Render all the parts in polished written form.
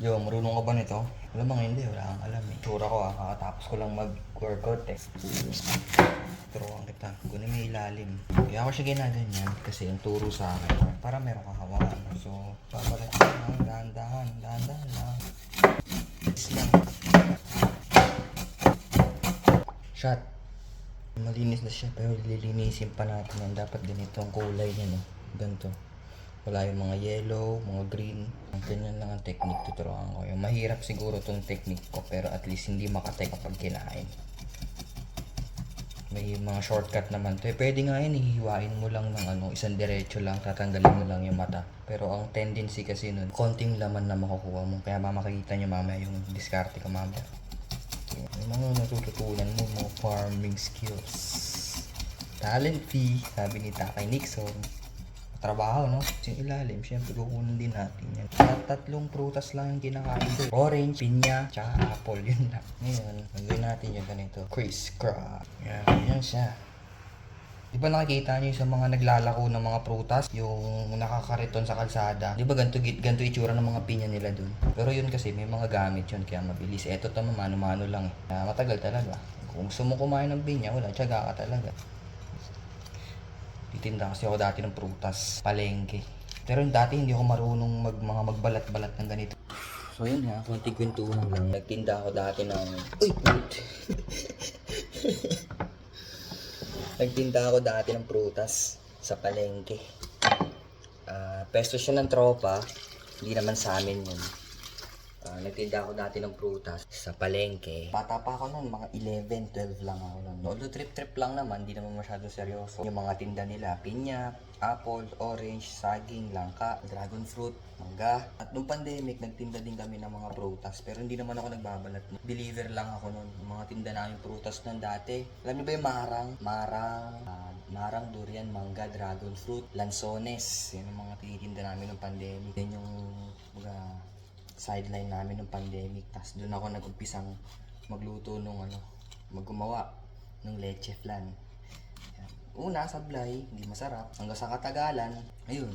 Yo, marunong ka ba nito? Alam mo hindi, wala kang alam eh. Tsura ko kakatapos ko lang mag-workout eh. Turuan kita, kunin mo yung ilalim. Kaya ako siya ginaganyan kasi yung turo sa akin para meron ka hawakan. So, babalik ko lang, dahan-dahan lang. Is lang. Shot. Malinis na siya pero lilinisin pa natin yan. Dapat ganitong kulay niya no. Ganito. Wala yung mga yellow, mga green. Ganyan lang ang technique tuturuan ko. Yung mahirap siguro tong technique ko pero at least hindi makatay kapag kinain. May mga shortcut naman to. Pwede nga yun, hihiwain mo lang ng isang diretso lang, tatanggalin mo lang yung mata. Pero ang tendency kasi nun, konting laman na makukuha mo. Kaya makikita nyo mamaya yung diskarte ko mamaya. Yung mga natututunan mo, mga farming skills. Talent fee, sabi ni Takay Nixon. Trabaho, no? Yung ilalim, syempre kukunin din natin yan. Tatlong prutas lang yung kinakain ko. Orange, pinya, tsaka apple. Yun lang. Ngayon, gagawin natin yung ganito. Criss-cross. Yan siya. Di ba nakikita nyo sa mga naglalako ng mga prutas? Yung nakakariton sa kalsada. Di ba ganito itsura ng mga pinya nila dun? Pero yun kasi may mga gamit yun kaya mabilis. Eto tama mano-mano lang eh. Matagal talaga. Kung gusto mo kumain ng pinya, wala, tiyaga ka talaga. Titinda kasi ako dati ng prutas, palengke. Pero dati hindi ako marunong magbalat-balat ng ganito. So yun nga, konting kwentuhan lang. Nagtinda ako dati ng... Uy! Nagtinda ako dati ng prutas sa palengke. Pesto siya ng tropa, hindi naman sa amin yun. Nagtinda ako dati ng prutas sa palengke. Bata pa ako noon, mga 11, 12 lang ako noon. Although trip-trip lang naman, hindi naman masyado seryoso. Yung mga tinda nila, pinya, apple, orange, saging, langka, dragon fruit, mangga. At nung pandemic, nagtinda din kami ng mga prutas. Pero hindi naman ako nagbabalat. Believer lang ako noon. Yung mga tinda namin prutas noon dati. Alam niyo ba yung marang, durian, mangga, dragon fruit, lansones. Yan yung mga tinitinda namin nung pandemic. Yan yung sideline namin ng pandemic. Tapos doon ako nag-umpisang magluto maggumawa ng leche flan. Una, sablay, hindi masarap. Hanggang sa katagalan, ayun,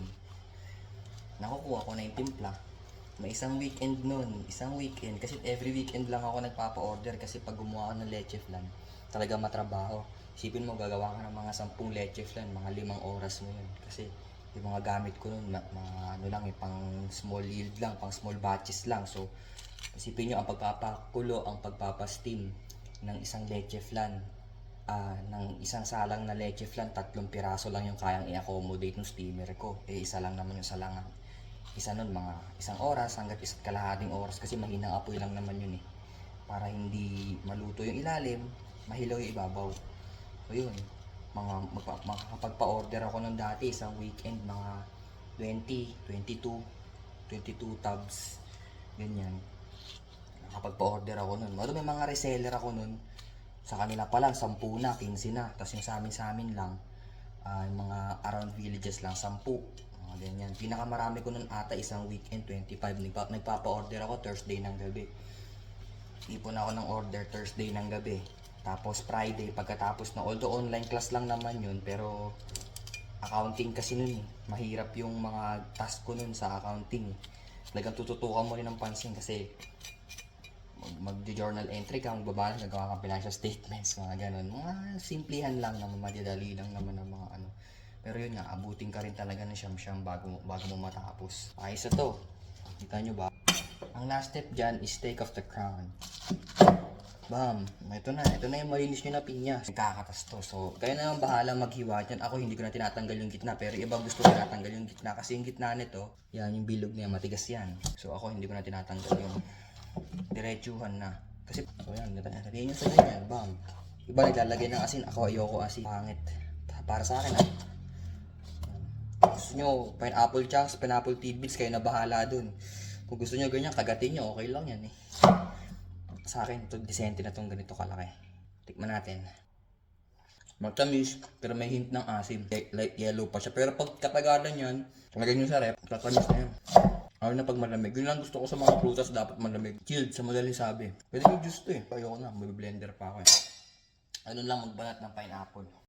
nakukuha ko na yung timpla. May isang weekend nun, kasi every weekend lang ako nagpapa-order kasi pag gumawa ako ng leche flan, talaga matrabaho. Isipin mo, gagawa ka ng mga 10 leche flan, mga 5 oras mo yun. Kasi yung mga gamit ko nun, pang small yield lang, pang small batches lang. So, isipin nyo, ang pagpapakulo, ang pagpapasteam ng isang leche flan, ng isang salang na leche flan, 3 piraso lang yung kayang i-accommodate ng steamer ko. Isa lang naman yung salangan. Isa nun, mga 1 oras hanggat 1.5 oras kasi mahinang apoy lang naman yun eh. Para hindi maluto yung ilalim, mahilaw yung ibabaw. So yun, makakapagpa-order ako nung dati isang weekend mga 22 tubs ganyan. Nakapagpa-order ako nun. May mga reseller ako nun. Sa kanila pa lang 10 na, 15 na. Tapos yung sa amin lang yung mga around villages lang 10. Ganyan. Pinakamarami ko nun ata isang weekend 25. Nagpapa-order ako Thursday ng gabi. Ipon ako ng order Thursday ng gabi. Tapos Friday, pagkatapos na, although online class lang naman yun, pero accounting kasi nun eh. Mahirap yung mga task ko nun sa accounting. Talagang tututukan mo rin ng pansin kasi mag-journal entry ka, magbabala, gagawa kang financial statements, mga ganun. Mga simplihan lang naman, madidali lang naman ng mga ano. Pero yun nga, abutin ka rin talaga ng siyam-siyam bago mo matapos. Ayos na to. Kita nyo ba? Ang last step dyan is take off the crown. Bam! Ito na yung malinis nyo na pinya. Nagkakatas to. So, kayo na lang bahala maghiwa dyan. Ako hindi ko na tinatanggal yung gitna. Pero iba gusto ko tinatanggal yung gitna. Kasi yung gitna nito, yan yung bilog niya, matigas yan. So, ako hindi ko na tinatanggal yung diretsuhan na. Kasi, so yan, natin yung sa ganyan. Bam! Iba naglalagay ng asin. Ako ayoko asin. Pangit. Para sa akin gusto nyo, pineapple chunks, pineapple tidbits, kayo na bahala dun. Kung gusto nyo ganyan, kagatin nyo, okay lang yan eh. Sa akin, ito disente na itong ganito kalaki. Tikman natin. Matamis, pero may hint ng asim. Light yellow pa siya. Pero pag katagalan yan, lagay nyo sa rep, tatamis na yan. Ayaw na pag malamig. Yun lang gusto ko sa mga prutas, dapat malamig. Chilled, sa madaling sabi. Pwede yung juice to eh. Ayoko na, may blender pa ako eh. Ano lang magbanat ng pineapple.